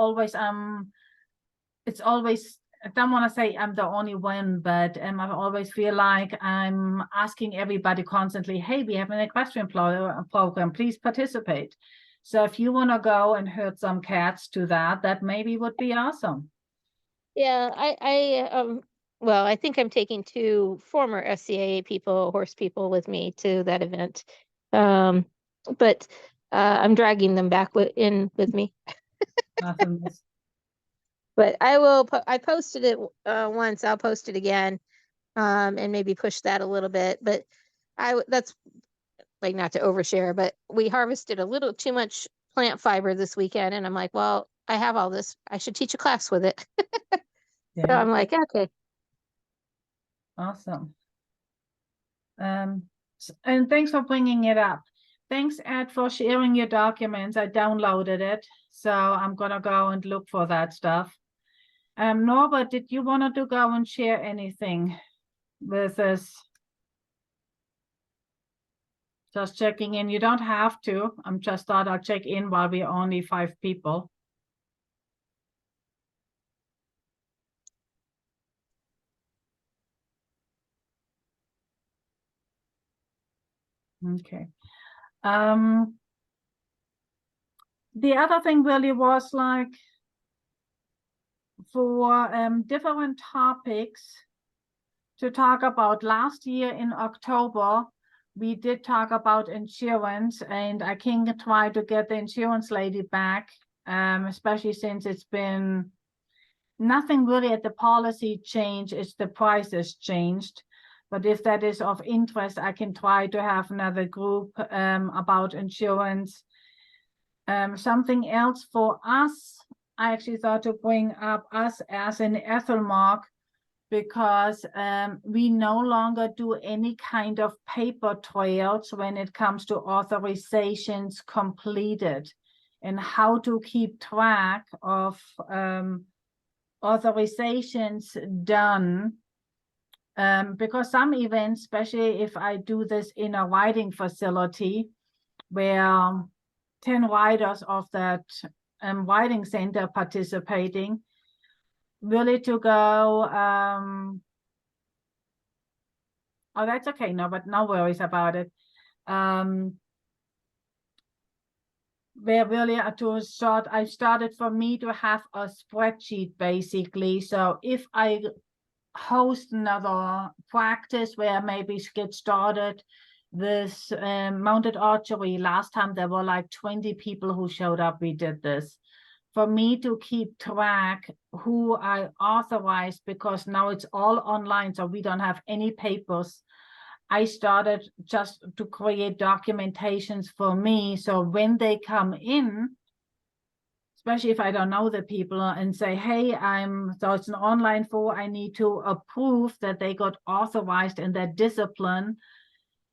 it's always, I don't want to say I'm the only one, but I always feel like I'm asking everybody constantly, hey, we have an equestrian program, please participate. So if you want to go and herd some cats to that, that maybe would be awesome. Yeah, well, I think I'm taking 2 former SCAA people, horse people with me to that event. But I'm dragging them back in with me. Nothing is- But I posted it once, I'll post it again, and maybe push that a little bit. But that's like, not to overshare, but we harvested a little too much plant fiber this weekend, and I'm like, well, I have all this, I should teach a class with it. So Yeah, I'm like, okay. awesome. And thanks for bringing it up. Thanks, Ed, for sharing your documents. I downloaded it, so I'm gonna go and look for that stuff. Norbert, did you want to go and share anything with us? Just checking in. You don't have to. I'm just thought I'll check in while we're only 5 people. Okay. The other thing really was like for different topics to talk about. Last year in October, we did talk about insurance, and I can try to get the insurance lady back, especially since it's been nothing really at the policy change, it's the prices changed. But if that is of interest, I can try to have another group about insurance. Something else for us, I actually thought to bring up us as an Ethelmark, because we no longer do any kind of paper trails when it comes to authorizations completed, and how to keep track of authorizations done. Because some events, especially if I do this in a riding facility where 10 riders of that riding center participating, really to go, oh, that's okay, no, but no worries about it. Where really to start, I started for me to have a spreadsheet basically. So if I host another practice where maybe get started this mounted archery, last time there were like 20 people who showed up, we did this. For me to keep track who I authorized, because now it's all online, so we don't have any papers. I started just to create documentations for me, so when they come in, especially if I don't know the people, and say, hey, so it's an online for, I need to approve that they got authorized in that discipline.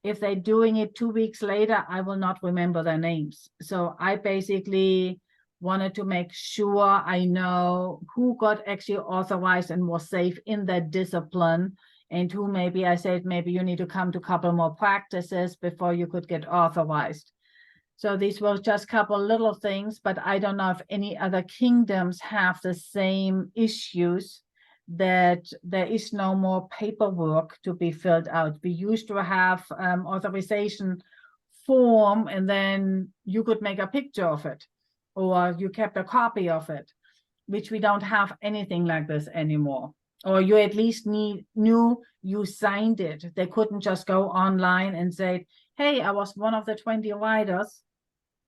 If they're doing it 2 weeks later, I will not remember their names. So I basically wanted to make sure I know who got actually authorized and was safe in that discipline, and who maybe I said, maybe you need to come to a couple more practices before you could get authorized. So these were just a couple little things, but I don't know if any other kingdoms have the same issues, that there is no more paperwork to be filled out. We used to have authorization form, and then you could make a picture of it, or you kept a copy of it, which we don't have anything like this anymore. Or you at least knew you signed it. They couldn't just go online and say, hey, I was one of the 20 riders.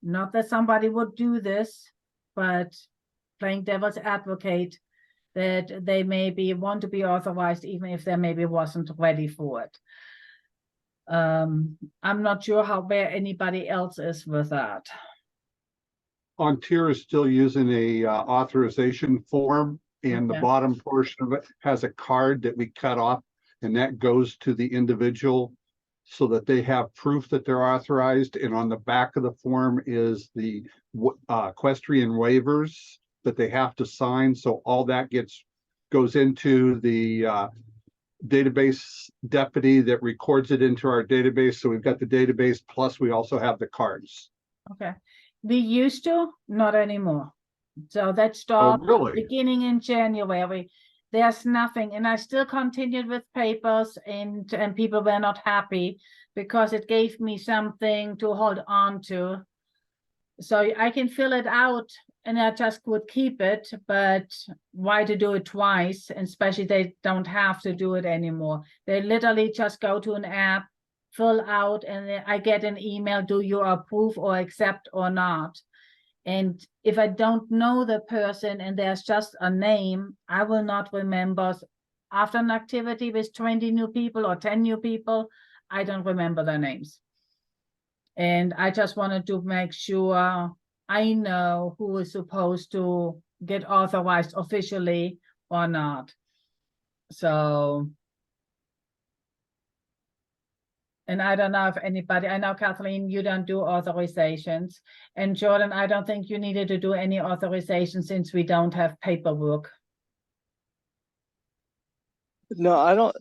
Not that somebody would do this, but playing devil's advocate, that they maybe want to be authorized even if they maybe wasn't ready for it. I'm not sure where anybody else is with that. Ontario is still using a authorization form, and the Okay. bottom portion of it has a card that we cut off, and that goes to the individual so that they have proof that they're authorized. And on the back of the form is the equestrian waivers that they have to sign. So all that goes into the database deputy that records it into our database. So we've got the database, plus we also have the cards. Okay. We used to, not anymore. So that Oh, stopped really? beginning in January. There's nothing, and I still continued with papers, and people were not happy because it gave me something to hold on to. So I can fill it out and I just could keep it, but why to do it twice? And especially they don't have to do it anymore. They literally just go to an app, fill out, and then I get an email, do you approve or accept or not? And if I don't know the person and there's just a name, I will not remember. After an activity with 20 new people or 10 new people, I don't remember their names. And I just wanted to make sure I know who is supposed to get authorized officially or not. So, and I don't know if anybody, I know Kathleen, you don't do authorizations. And Jordan, I don't think you needed to do any authorization since we don't have paperwork. No, I don't.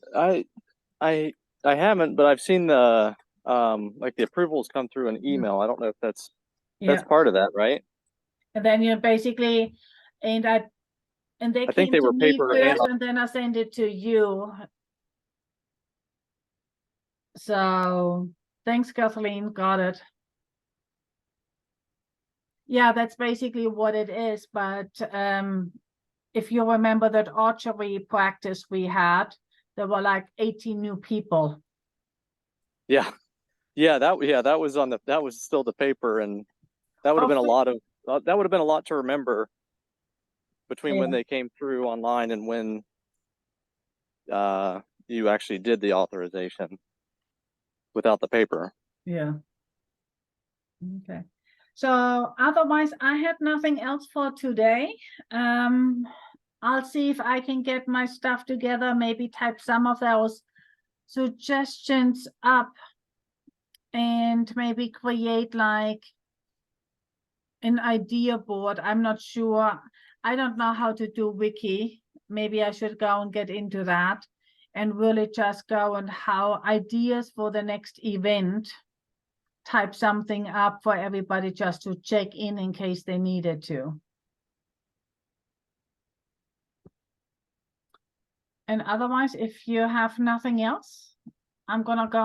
I haven't, but I've seen the like the approvals come through an email. I don't know if that's part of that, right? And then you basically, and they I think came they to were me paper first, and and then I sent it to you. So thanks, Kathleen. Got it. Yeah, that's basically what it is. But if you remember that archery practice we had, there were like 18 new people. yeah, that was on that was still the paper, and that would have been a lot of that would have been a lot to remember between when they came through online and when you actually did the authorization without the paper. Yeah. Okay. So otherwise, I had nothing else for today. I'll see if I can get my stuff together, maybe type some of those suggestions up and maybe create like an idea board. I'm not sure. I don't know how to do wiki. Maybe I should go and get into that and really just go and how ideas for the next event, type something up for everybody just to check in case they needed to. And otherwise, if you have nothing else, I'm gonna go